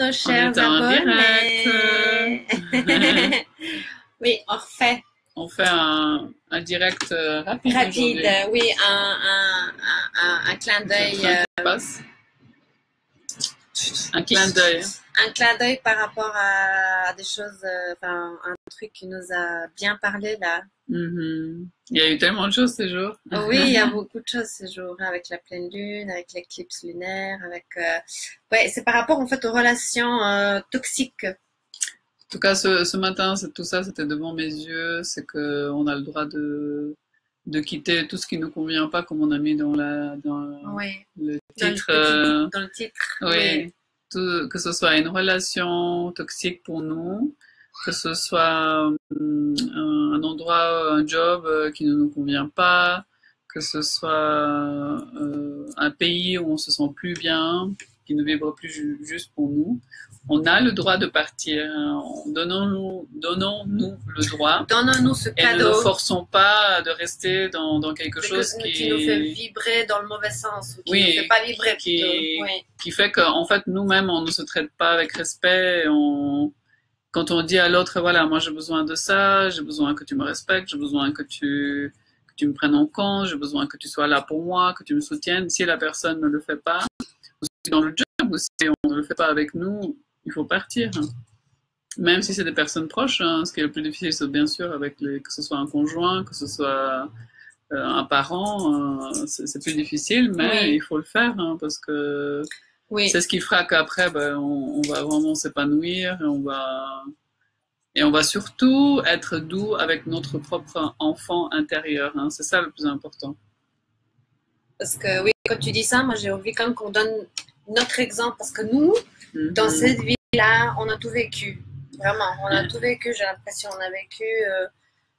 nos On chers est en abonnés. direct. Oui, on refait. On fait un direct rapide Rapide, aujourd'hui. oui, un clin C'est le d'œil. train qui passe. Un clin d'œil. Un clin d'œil par rapport à des choses, enfin, un truc qui nous a bien parlé là. Il y a eu tellement de choses ces jours. Oui, il y a beaucoup de choses ces jours, hein, avec la pleine lune, avec l'éclipse lunaire, avec. Ouais, c'est par rapport en fait aux relations toxiques. En tout cas, ce matin, tout ça, c'était devant mes yeux. C'est que on a le droit de quitter tout ce qui ne convient pas, comme on a mis dans Oui. le Dans le titre. petit, dans le titre. Oui, que ce soit une relation toxique pour nous, que ce soit un endroit, un job qui ne nous convient pas, que ce soit un pays où on se sent plus bien, qui ne vibre plus juste pour nous. On a le droit de partir. Hein. Donnons-nous le droit. Donnons-nous ce Et ne cadeau. nous forçons pas de rester dans quelque chose qui nous fait vibrer dans le mauvais sens, ou qui oui, nous fait pas vibrer plutôt. Oui. Qui fait qu'en fait, nous-mêmes, on ne se traite pas avec respect. Quand on dit à l'autre, voilà, moi j'ai besoin de ça, j'ai besoin que tu me respectes, j'ai besoin que tu me prennes en compte, j'ai besoin que tu sois là pour moi, que tu me soutiennes. Si la personne ne le fait pas, ou si dans le job, ou si on ne le fait pas avec nous, il faut partir. Hein. Même si c'est des personnes proches, hein, ce qui est le plus difficile, c'est bien sûr avec que ce soit un conjoint, que ce soit un parent, c'est plus difficile, mais il faut le faire hein, parce que c'est ce qui fera qu'après, ben, on va vraiment s'épanouir et on va surtout être doux avec notre propre enfant intérieur. Hein, c'est ça le plus important. Parce que oui, quand tu dis ça, moi j'ai envie quand même qu'on donne notre exemple parce que nous, dans cette vie-là, on a tout vécu. Vraiment, on a tout vécu. J'ai l'impression qu'on a vécu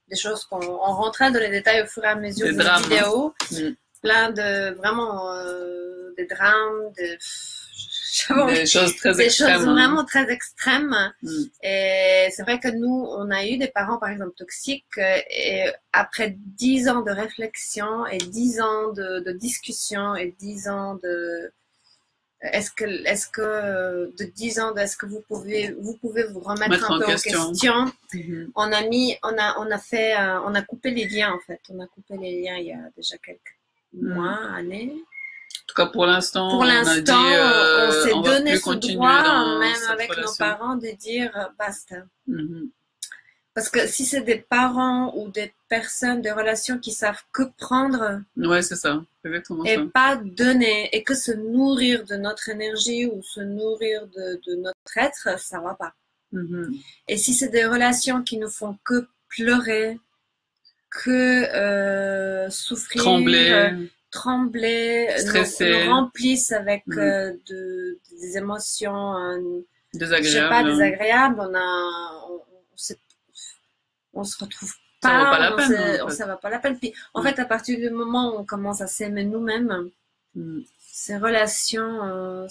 des choses qu'on rentrait dans les détails au fur et à mesure de la vidéo. Plein de vraiment des drames, des choses très extrêmes. Des choses vraiment très extrêmes. Et c'est vrai que nous, on a eu des parents, par exemple, toxiques. Et après 10 ans de réflexion et 10 ans de discussion et 10 ans de... Est-ce que de 10 ans, est-ce que vous pouvez vous remettre un peu en question. On a coupé les liens en fait. On a coupé les liens il y a déjà quelques mois, années. En tout cas, pour l'instant, on s'est donné ce droit, même avec relation. nos parents, de dire basta. Parce que si c'est des parents ou des personnes, des relations qui savent que prendre, ouais, c'est ça, exactement et ça. pas donner, et que se nourrir de notre énergie ou se nourrir de notre être, ça va pas. Et si c'est des relations qui nous font que pleurer, que souffrir, trembler, nous remplissent avec des émotions désagréables, on se retrouve pas, ça vaut pas la peine, ça va pas la peine. Puis en fait, à partir du moment où on commence à s'aimer nous-mêmes, ces relations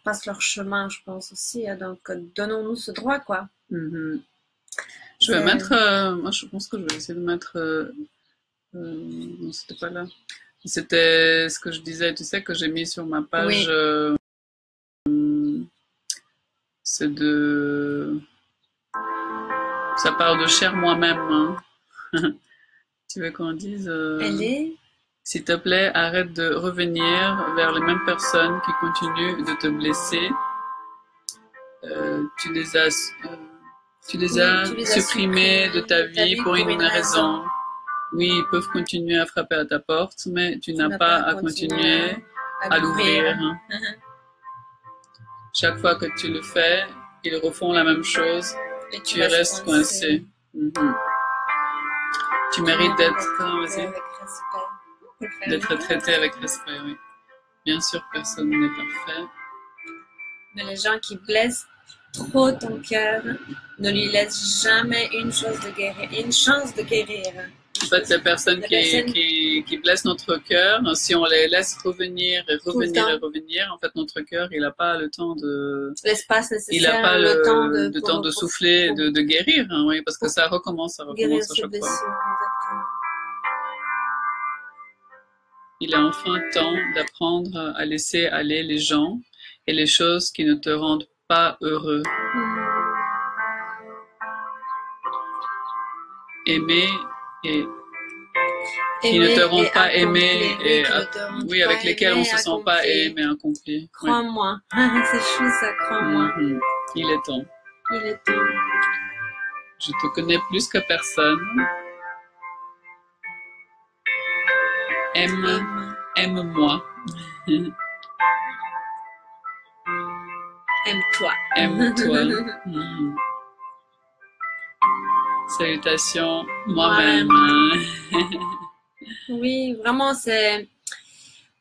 passent leur chemin, je pense aussi. Hein, donc donnons-nous ce droit, quoi. Je vais mettre, moi je pense que je vais essayer de mettre, non c'était pas là. C'était ce que je disais, tu sais, que j'ai mis sur ma page. C'est ça parle de cher moi-même. Hein. Tu veux qu'on dise s'il te plaît, arrête de revenir vers les mêmes personnes qui continuent de te blesser. Tu les as supprimées de ta vie pour une raison. Oui, ils peuvent continuer à frapper à ta porte, mais tu n'as pas à continuer à l'ouvrir. Chaque fois que tu le fais, ils refont la même chose et tu restes coincé. Tu mérites d'être traité avec respect, oui. Bien sûr, personne n'est parfait. Mais les gens qui blessent trop ton cœur ne lui laissent jamais une chance de guérir. En fait, les personnes qui blessent notre cœur, si on les laisse revenir, en fait, notre cœur, il n'a pas le temps de... L'espace nécessaire, il n'a pas le temps de souffler, de guérir, hein, oui, parce que ça recommence à chaque fois. Il est enfin temps d'apprendre à laisser aller les gens et les choses qui ne te rendent pas heureux. Aimer et qui ne te rendent pas aimé et oui, avec lesquels on se sent pas aimé, accompli. Crois-moi, c'est chou ça, crois-moi. Il est temps. Il est temps. Je te connais plus que personne. Aime-moi. Aime-toi. Aime-toi. Salutations, moi-même. Oui, vraiment, c'est...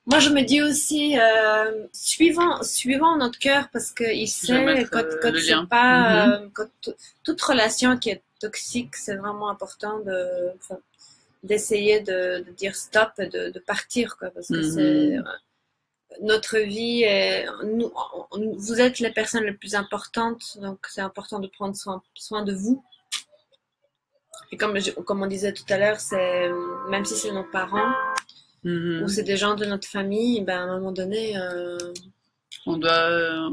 Moi, je me dis aussi, suivant notre cœur, parce qu'il sait, quand c'est pas... quand toute relation qui est toxique, c'est vraiment important d'essayer de dire stop et de partir, quoi, parce que c'est... Notre vie, vous êtes les personnes les plus importantes, donc c'est important de prendre soin de vous. Et comme on disait tout à l'heure, c'est même si c'est nos parents ou c'est des gens de notre famille, ben à un moment donné, on doit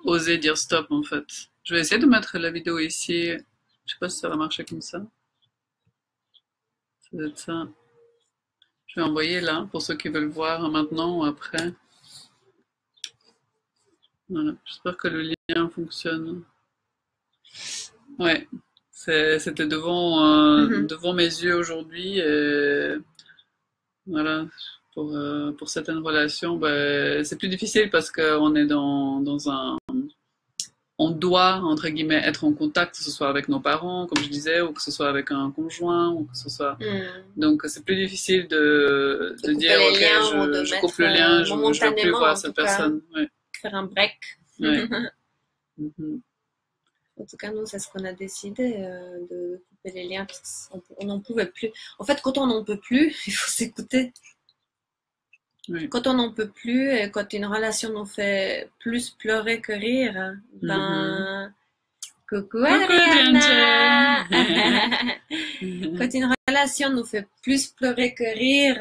oser dire stop en fait. Je vais essayer de mettre la vidéo ici. Je sais pas si ça va marcher comme ça. Ça doit être ça. Je vais envoyer là pour ceux qui veulent voir maintenant ou après. Voilà. J'espère que le lien fonctionne. Ouais. C'était devant mes yeux aujourd'hui et voilà, pour certaines relations, ben, c'est plus difficile parce qu'on est on doit, entre guillemets, être en contact, que ce soit avec nos parents, comme je disais, ou que ce soit avec un conjoint, ou que ce soit... Donc c'est plus difficile de dire, ok, je coupe le lien, je ne veux plus voir cette personne. Ouais. Faire un break. Ouais. En tout cas, nous, c'est ce qu'on a décidé, de couper les liens, parce qu'on n'en pouvait plus. En fait, quand on n'en peut plus, il faut s'écouter. Oui. Quand on n'en peut plus, et quand une relation nous fait plus pleurer que rire, ben... Coucou Adriana. Quand une relation nous fait plus pleurer que rire,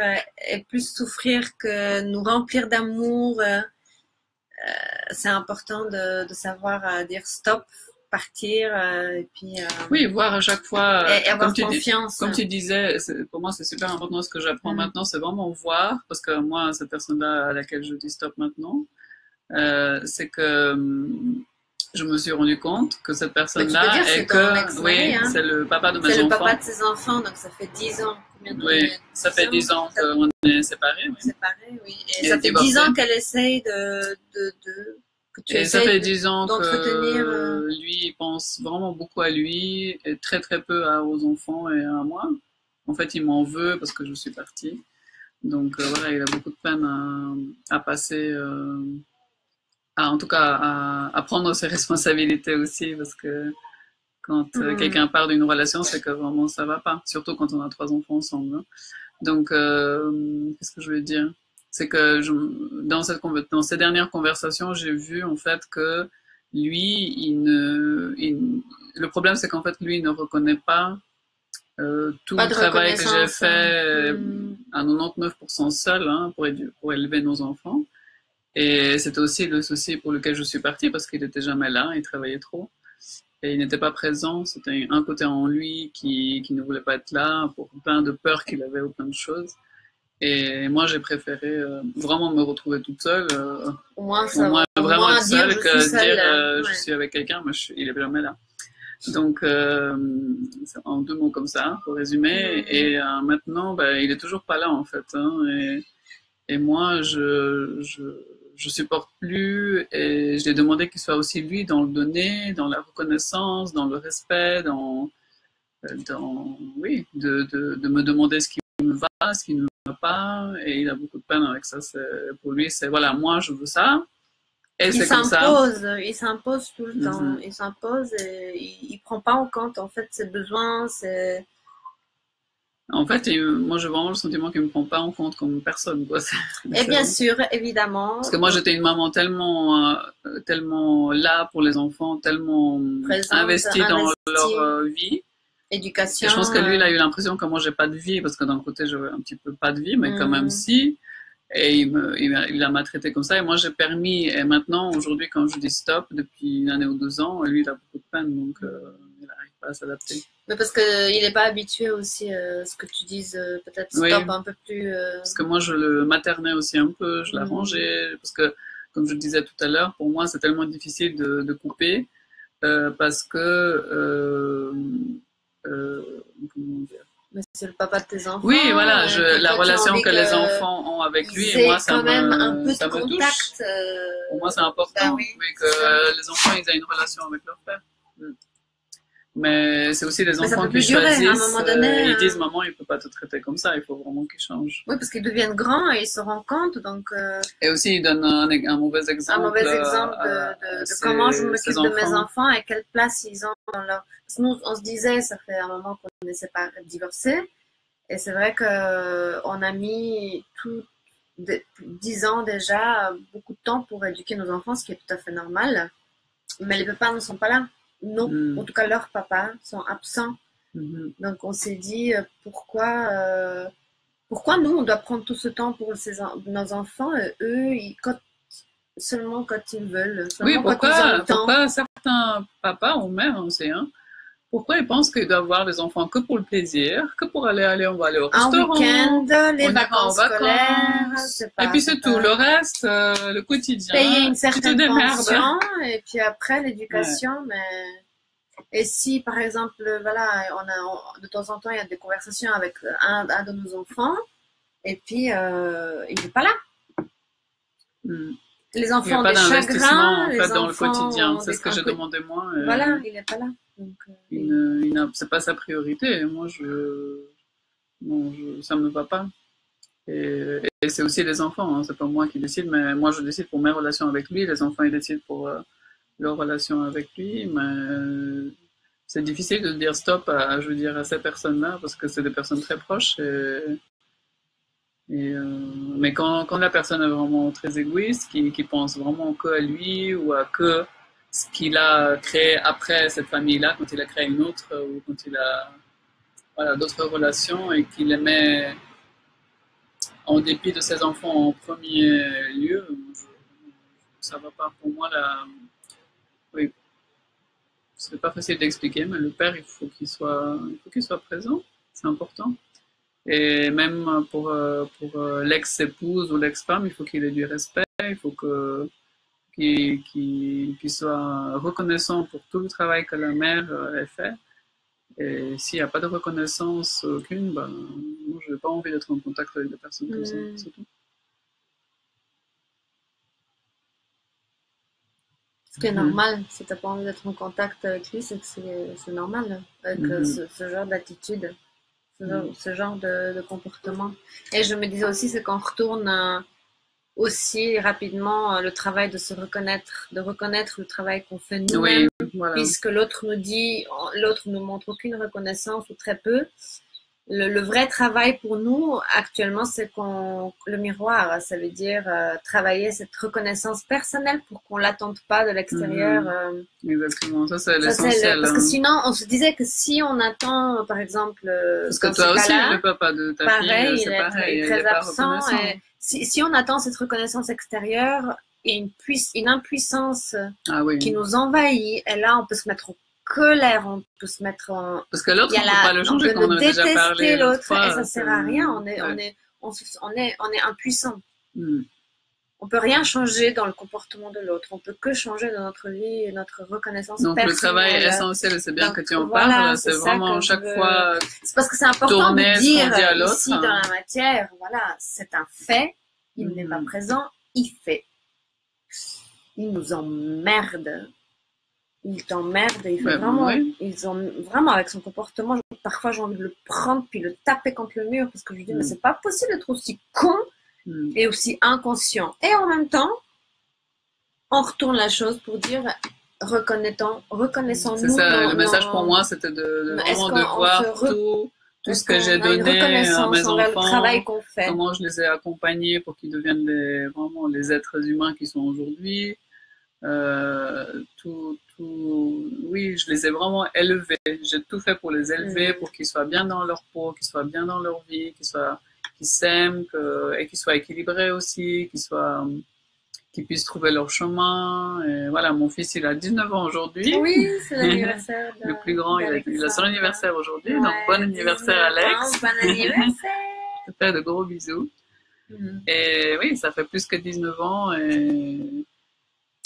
et plus souffrir que nous remplir d'amour, c'est important de savoir dire stop, partir et puis oui, voir à chaque fois et avoir confiance. Comme tu disais, pour moi c'est super important. Ce que j'apprends maintenant, c'est vraiment voir, parce que moi cette personne-là à laquelle je dis stop maintenant, c'est que je me suis rendu compte que cette personne-là est que oui, hein. C'est le papa de mes enfants. C'est le papa de ses enfants, donc ça fait 10 ans. Oui, ça fait 10 ans qu'on est séparés. Oui. Séparés, oui. Et ça fait 10 ans qu'elle essaye et ça fait 10 ans que lui, il pense vraiment beaucoup à lui et très très peu aux enfants et à moi. En fait, il m'en veut parce que je suis partie. Donc voilà, il a beaucoup de peine à passer, en tout cas à prendre ses responsabilités aussi, parce que quand quelqu'un part d'une relation, c'est que vraiment ça va pas. Surtout quand on a 3 enfants ensemble. Hein. Donc, qu'est-ce que je veux dire ? C'est que dans ces dernières conversations, j'ai vu en fait que lui, le problème c'est qu'en fait lui, il ne reconnaît pas tout le travail que j'ai fait à 99% seul hein, pour élever nos enfants. Et c'était aussi le souci pour lequel je suis partie parce qu'il n'était jamais là, il travaillait trop. Et il n'était pas présent, c'était un côté en lui qui ne voulait pas être là pour plein de peurs qu'il avait ou plein de choses. Et moi, j'ai préféré vraiment me retrouver toute seule, au moins vraiment être seule que dire je suis avec quelqu'un, mais il est jamais là. Donc, en 2 mots comme ça, pour résumer. Et maintenant, il est toujours pas là en fait. Hein, et moi, je supporte plus et je lui ai demandé qu'il soit aussi lui dans le donner, dans la reconnaissance, dans le respect, oui, de me demander ce qui me va, ce qui ne me va pas, et il a beaucoup de peine avec ça. Pour lui, c'est voilà, moi je veux ça, et c'est comme ça. Il s'impose tout le temps, il s'impose et il prend pas en compte en fait ses besoins, En fait, moi j'ai vraiment le sentiment qu'il me prend pas en compte comme personne, quoi. Et bien sûr, évidemment. Parce que moi j'étais une maman tellement là pour les enfants, tellement investie dans leur vie. Éducation. Et je pense que lui, il a eu l'impression que moi j'ai pas de vie, parce que d'un côté j'avais un petit peu pas de vie, mais quand même si. Et il a maltraité comme ça. Et moi, j'ai permis. Et maintenant, aujourd'hui, quand je dis stop, depuis 1 an ou 2 ans, lui, il a beaucoup de peine. Donc, il n'arrive pas à s'adapter. Mais parce qu'il n'est pas habitué aussi à ce que tu dises, peut-être stop Oui, un peu plus. parce que moi, je le maternais aussi un peu. Je l'arrangeais. Parce que, comme je le disais tout à l'heure, pour moi, c'est tellement difficile de couper. Parce que. Comment dire? Mais c'est le papa de tes enfants. Oui, voilà, la relation que les enfants ont avec lui, et moi, ça me touche. Pour moi, c'est important, oui, que les enfants ils aient une relation avec leur père. Mais c'est aussi les enfants qui choisissent. À un moment donné, ils disent maman, il peut pas te traiter comme ça, il faut vraiment qu'il change. Oui, parce qu'ils deviennent grands et ils se rendent compte, donc. Et aussi, ils donnent un mauvais exemple. Un mauvais exemple de comment je m'occupe de mes enfants et quelle place ils ont dans leur. Parce que nous, on se disait, ça fait un moment qu'on est séparés, divorcés. Et c'est vrai qu'on a mis 10 ans déjà, beaucoup de temps pour éduquer nos enfants, ce qui est tout à fait normal. Mais les papas ne sont pas là. Non, en tout cas leurs papas sont absents. Donc on s'est dit pourquoi nous on doit prendre tout ce temps pour nos enfants et eux seulement quand ils veulent. Oui, pourquoi certains papas ou mères, on sait, pourquoi ils pensent qu'ils doivent avoir des enfants que pour le plaisir, que pour on va aller au restaurant, un week-end, les vacances scolaires, et puis c'est tout. Le reste, le quotidien, payer une certaine pension, et puis après l'éducation, mais... Et si, par exemple, voilà, de temps en temps, il y a des conversations avec un de nos enfants, et puis il n'est pas là. Les enfants ont des chagrins, en fait, dans le quotidien, c'est ce que j'ai demandé moi. Voilà, il n'est pas là. Donc, c'est pas sa priorité. Moi, ça me va pas. Et c'est aussi les enfants, c'est pas moi qui décide, mais moi je décide pour mes relations avec lui. Les enfants ils décident pour leur relation avec lui, mais c'est difficile de dire stop à ces personnes-là parce que c'est des personnes très proches. Mais quand la personne est vraiment très égoïste, qui pense vraiment que à lui ou à que ce qu'il a créé après cette famille-là, quand il a créé une autre ou quand il a d'autres relations et qu'il les met en dépit de ses enfants en premier lieu, ça va pas. Pour moi, oui, c'est pas facile d'expliquer, mais le père, il faut qu'il soit présent, c'est important. Et même pour l'ex-épouse ou l'ex-femme, il faut qu'il ait du respect, il faut qu'il soit reconnaissant pour tout le travail que la mère a fait. Et s'il n'y a pas de reconnaissance aucune, moi, je n'ai pas envie d'être en contact avec des personnes comme ça, c'est tout. Ce qui est normal, si tu n'as pas envie d'être en contact avec lui, c'est que c'est normal, avec ce genre d'attitude, ce genre de comportement. Et je me disais aussi, c'est qu'on retourne aussi rapidement le travail de se reconnaître, de reconnaître le travail qu'on fait nous-mêmes, puisque l'autre nous montre aucune reconnaissance ou très peu. Le vrai travail pour nous actuellement, c'est le miroir, ça veut dire travailler cette reconnaissance personnelle pour qu'on l'attende pas de l'extérieur. Exactement, ça c'est l'essentiel. Parce que sinon, on se disait que si on attend, par exemple, parce que toi aussi, le papa de ta fille, c'est pareil, il est très absent. Et si on attend cette reconnaissance extérieure et une impuissance qui nous envahit, et là, on peut se mettre en colère, on peut se mettre en... Parce que l'autre, on peut pas le changer, on peut détester l'autre, et ça sert à rien, on est impuissant. On peut rien changer dans le comportement de l'autre, on peut que changer dans notre vie et notre reconnaissance personnelle. Donc le travail est essentiel, c'est bien que tu en parles, c'est vraiment chaque fois... C'est parce que c'est important de dire ici dans la matière, voilà, c'est un fait, il n'est pas présent, il fait. Il nous emmerde. Il t'emmerde, il fait vraiment avec son comportement. Parfois, j'ai envie de le prendre puis le taper contre le mur parce que je lui dis, mais c'est pas possible d'être aussi con et aussi inconscient. Et en même temps, on retourne la chose pour dire, reconnaissons-nous. C'est ça, le message pour moi, c'était vraiment de voir tout ce que j'ai donné à mes enfants, comment je les ai accompagnés pour qu'ils deviennent vraiment les êtres humains qu'ils sont aujourd'hui. Oui, je les ai vraiment élevés. J'ai tout fait pour les élever, pour qu'ils soient bien dans leur peau, qu'ils soient bien dans leur vie, qu'ils s'aiment, et qu'ils soient équilibrés aussi, qu'ils puissent trouver leur chemin. Et voilà, mon fils, il a 19 ans aujourd'hui. Oui, c'est l'anniversaire Le plus grand, il a son anniversaire aujourd'hui. Ouais, donc, bon anniversaire, Alex. Bon anniversaire. Je te fais de gros bisous. Et oui, ça fait plus que 19 ans.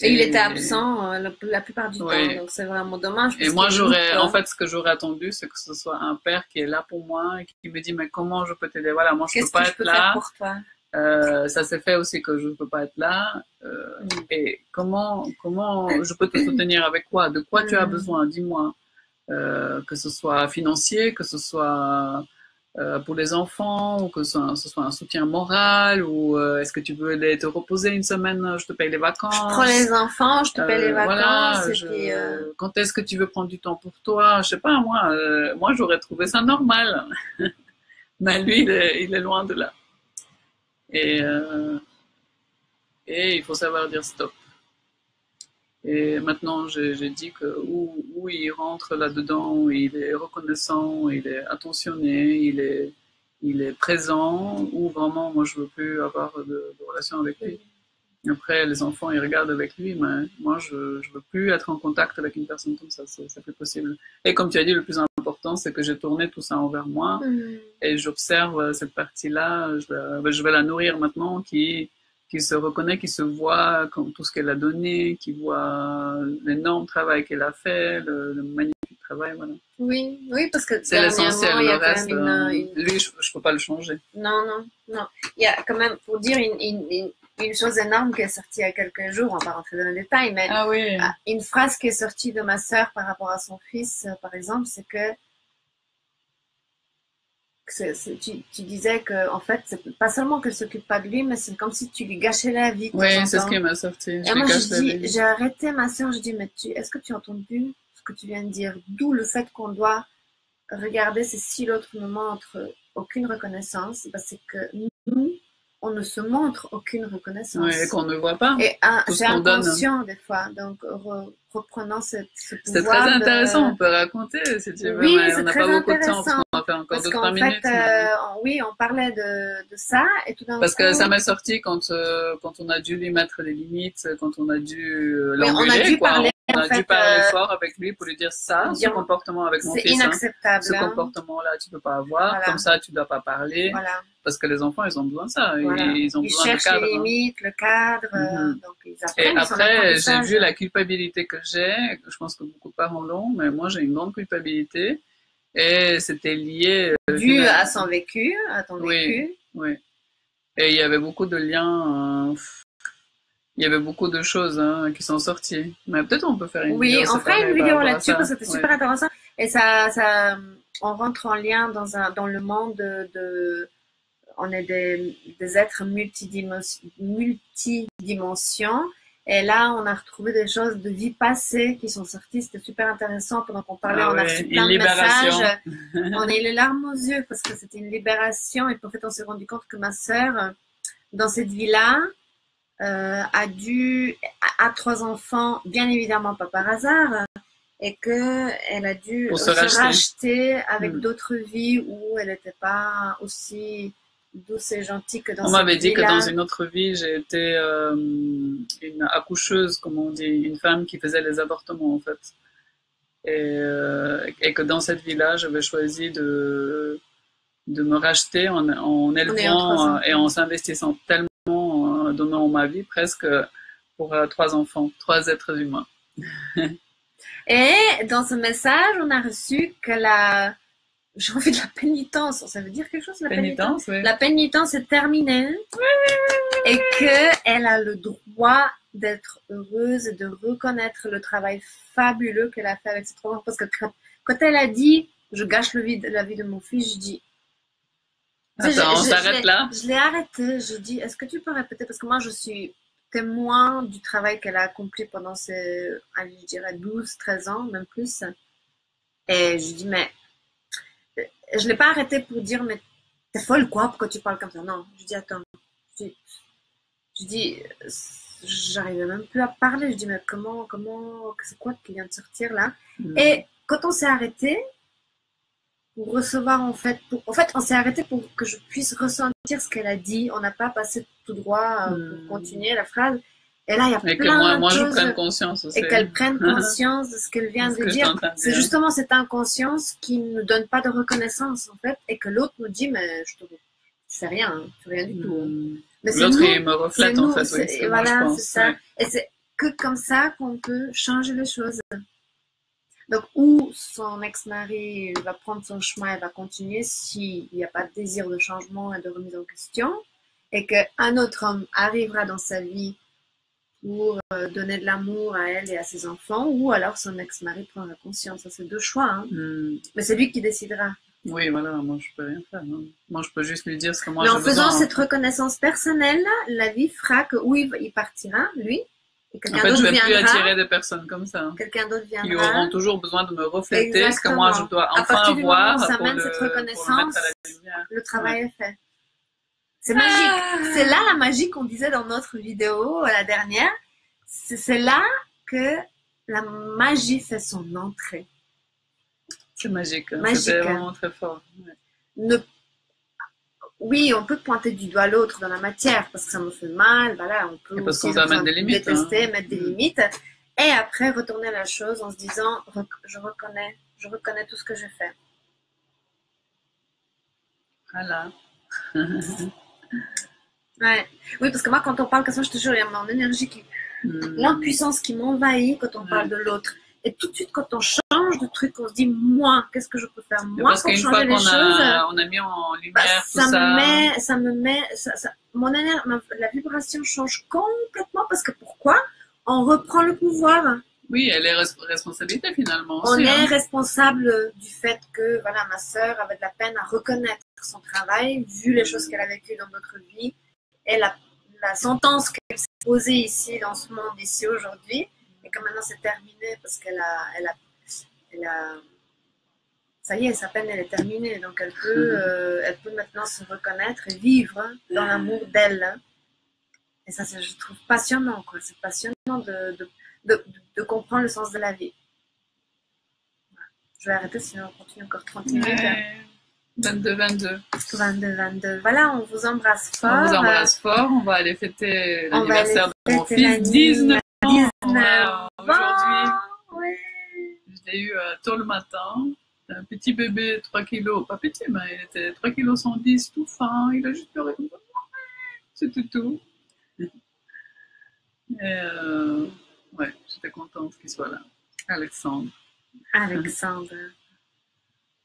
Et il était absent la plupart du temps, donc c'est vraiment dommage. Et moi, en fait, ce que j'aurais attendu, c'est que ce soit un père qui est là pour moi et qui me dit, mais comment je peux t'aider? Voilà, moi, je peux pas être là. Faire pour toi? Ça s'est fait aussi que je ne peux pas être là. Et comment je peux te soutenir avec quoi? De quoi tu as besoin? Dis-moi. Que ce soit financier, que ce soit pour les enfants, ou que ce soit un soutien moral, ou est-ce que tu veux aller te reposer une semaine, je te paye les vacances. Je prends les enfants, je te paye les vacances. Voilà, quand est-ce que tu veux prendre du temps pour toi? Je sais pas, moi j'aurais trouvé ça normal. Mais lui, il est loin de là. Et il faut savoir dire stop. Et maintenant, j'ai dit que où il rentre là-dedans, il est reconnaissant, il est attentionné, il est présent, ou vraiment, moi, je veux plus avoir de relation avec lui. Après, les enfants, ils regardent avec lui, mais moi, je veux plus être en contact avec une personne comme ça, c'est plus possible. Et comme tu as dit, le plus important, c'est que j'ai tourné tout ça envers moi, et j'observe cette partie-là, je vais la nourrir maintenant, qui se reconnaît, qui se voit comme tout ce qu'elle a donné, qui voit l'énorme travail qu'elle a fait, le magnifique travail, voilà. Oui, parce que c'est l'essentiel, le reste, lui, je peux pas le changer. Non. Il y a quand même, pour dire une chose énorme qui est sortie il y a quelques jours, on va pas rentrer dans les détails, mais une phrase qui est sortie de ma sœur par rapport à son fils, par exemple, c'est que tu disais que en fait c'est pas seulement qu'elle s'occupe pas de lui, mais c'est comme si tu lui gâchais la vie. Oui, c'est ce qui m'a sorti. Et moi j'ai arrêté ma soeur, je dis mais est-ce que tu as entendu ce que tu viens de dire? D'où le fait qu'on doit regarder si l'autre ne montre aucune reconnaissance, parce que nous on ne se montre aucune reconnaissance. Oui, et qu'on ne voit pas. Et c'est inconscient des fois. Donc, reprenant ce pouvoir. C'est très intéressant, on peut raconter si tu veux. Oui, mais on n'a pas beaucoup de temps parce qu'on va faire encore 2-3 minutes. Oui, on parlait de ça. Et tout d'un parce que ça m'est sorti quand on a dû lui mettre des limites, quand on a dû l'engueuler. On a dû parler fort avec lui pour lui dire ça, ce comportement avec mon fils. C'est inacceptable. Ce comportement-là, tu peux pas avoir. Voilà. Comme ça, tu dois pas parler. Voilà. Parce que les enfants, ils ont besoin de ça. Voilà. Ils ont besoin cherchent de cadre. Les limites, le cadre. Donc ils apprennent. Et après, j'ai vu la culpabilité que j'ai. Je pense que beaucoup de parents l'ont, mais moi, j'ai une grande culpabilité. Et c'était lié. Dû à son vécu, à ton vécu. Oui. Et il y avait beaucoup de liens. Il y avait beaucoup de choses qui sont sorties. Mais peut-être on peut faire une vidéo. Oui, on fera une vidéo là-dessus parce que c'était super intéressant. Et ça, on rentre en lien dans le monde on est des êtres multidimensions. Et là, on a retrouvé des choses de vie passée qui sont sorties. C'était super intéressant. Pendant qu'on parlait, on a reçu plein de messages. On a eu les larmes aux yeux parce que c'était une libération. Et en fait, on s'est rendu compte que ma sœur, dans cette vie-là, a 3 enfants, bien évidemment pas par hasard, et qu'elle a dû se racheter avec d'autres vies où elle n'était pas aussi douce et gentille que dans cette vie-là. On m'avait dit que dans une autre vie, j'ai été une accoucheuse, comme on dit, une femme qui faisait les avortements en fait. Et que dans cette vie-là, j'avais choisi de me racheter en élevant et en s'investissant tellement, donnant ma vie presque pour 3 enfants, 3 êtres humains. Et dans ce message, on a reçu que j'ai envie de la pénitence. Ça veut dire quelque chose, la pénitence? Oui. La pénitence est terminée. Et qu'elle a le droit d'être heureuse et de reconnaître le travail fabuleux qu'elle a fait avec ses 3 enfants. Parce que quand elle a dit, je gâche la vie de mon fils, je dis, attends, on s'arrête là? Je l'ai arrêté. Je dis, est-ce que tu peux répéter? Parce que moi, je suis témoin du travail qu'elle a accompli pendant ses, je dirais, 12-13 ans, même plus. Et je dis, mais je ne l'ai pas arrêté pour dire, mais t'es folle quoi, pourquoi tu parles comme ça? Non, je dis, attends. Je dis, j'arrivais même plus à parler. Je dis, mais comment, c'est quoi qui vient de sortir là? Et quand on s'est arrêté, pour recevoir en fait. En fait, on s'est arrêté pour que je puisse ressentir ce qu'elle a dit. On n'a pas passé tout droit pour continuer la phrase. Et là, il y a Et que plein moi de je choses. prenne conscience aussi. Et qu'elle prenne conscience de ce qu'elle vient de dire. C'est justement cette inconscience qui ne nous donne pas de reconnaissance, en fait, et que l'autre nous dit, mais tu fais rien, hein, tu fais rien du tout. Hein. Mais l'autre, il me reflète, en fait, oui. Et voilà, c'est ça. Ouais. Et c'est que comme ça qu'on peut changer les choses. Donc, où son ex-mari va prendre son chemin et va continuer s'il n'y a pas de désir de changement et de remise en question, et qu'un autre homme arrivera dans sa vie pour donner de l'amour à elle et à ses enfants, ou alors son ex-mari prendra conscience. Ça, c'est deux choix. Hein. Mais c'est lui qui décidera. Oui, voilà, moi je peux rien faire. Hein. Moi je peux juste lui dire ce que moi j'ai besoin. Mais en faisant cette reconnaissance personnelle, la vie fera que oui, il partira, lui. Et quelqu'un d'autre viendra. Je ne vais plus attirer des personnes comme ça. Quelqu'un d'autre viendra. Qui auront toujours besoin de me refléter. Exactement. Ce que moi je dois enfin voir. À partir du moment où ça mène cette reconnaissance, le travail est fait. C'est magique. C'est là la magie qu'on disait dans notre vidéo, la dernière. C'est là que la magie fait son entrée. C'est magique. C'était vraiment très fort. Ouais. Oui, on peut pointer du doigt l'autre dans la matière parce que ça me fait mal. Voilà, on peut aussi mettre des limites, détester, mettre des limites. Et après, retourner la chose en se disant, je reconnais tout ce que j'ai fait. Voilà. Ouais. Oui, parce que moi, quand on parle comme ça, je te jure, il y a mon énergie l'impuissance qui m'envahit quand on parle de l'autre. Et tout de suite, quand on change de truc, on se dit, moi, qu'est-ce que je peux faire moi parce pour changer les choses. On a mis en lumière tout ça. La vibration change complètement parce que pourquoi? On reprend le pouvoir. Oui, elle est responsabilité finalement. On est responsable du fait que, voilà, ma sœur avait de la peine à reconnaître son travail, vu les choses qu'elle a vécues dans notre vie, et la sentence qu'elle s'est posée ici, dans ce monde, ici, aujourd'hui, et que maintenant c'est terminé parce qu'elle a ça y est, sa peine elle est terminée, donc elle peut maintenant se reconnaître et vivre dans l'amour d'elle. Et ça, je trouve passionnant, quoi. C'est passionnant de comprendre le sens de la vie. Je vais arrêter, sinon on continue encore 30 minutes. Ouais. 22. Voilà, on vous embrasse fort. On vous embrasse fort. On va aller fêter l'anniversaire de mon fils, 19 ans. Aujourd'hui, je l'ai eu tôt le matin. Un petit bébé, 3 kilos, pas petit, mais il était 3 kilos 110, tout fin. Il a juste pleuré comme ça. C'était tout. Et ouais, j'étais contente qu'il soit là. Alexandre.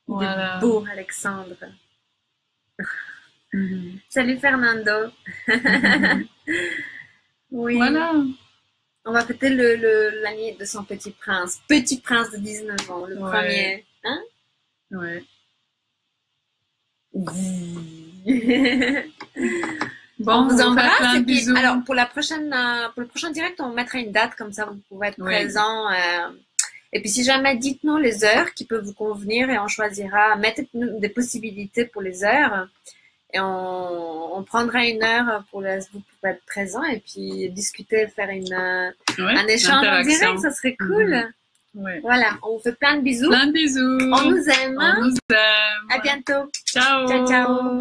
Voilà. Il est beau, Alexandre. Salut Fernando. Oui. Voilà. On va fêter l'année de son petit prince. Petit prince de 19 ans, le premier. Hein? Ouais. Bon, on vous embrasse. Et puis, alors, pour le prochain direct, on mettra une date, comme ça vous pourrez être présent. Et puis, si jamais, dites-nous les heures qui peuvent vous convenir et on choisira, mettez-nous des possibilités pour les heures. Et on prendra une heure pour vous pouvez être présent et puis discuter, faire un échange en direct, ça serait cool. Voilà, on vous fait plein de bisous. Plein de bisous. On nous aime. On nous aime. À bientôt. Ciao. Ciao, ciao.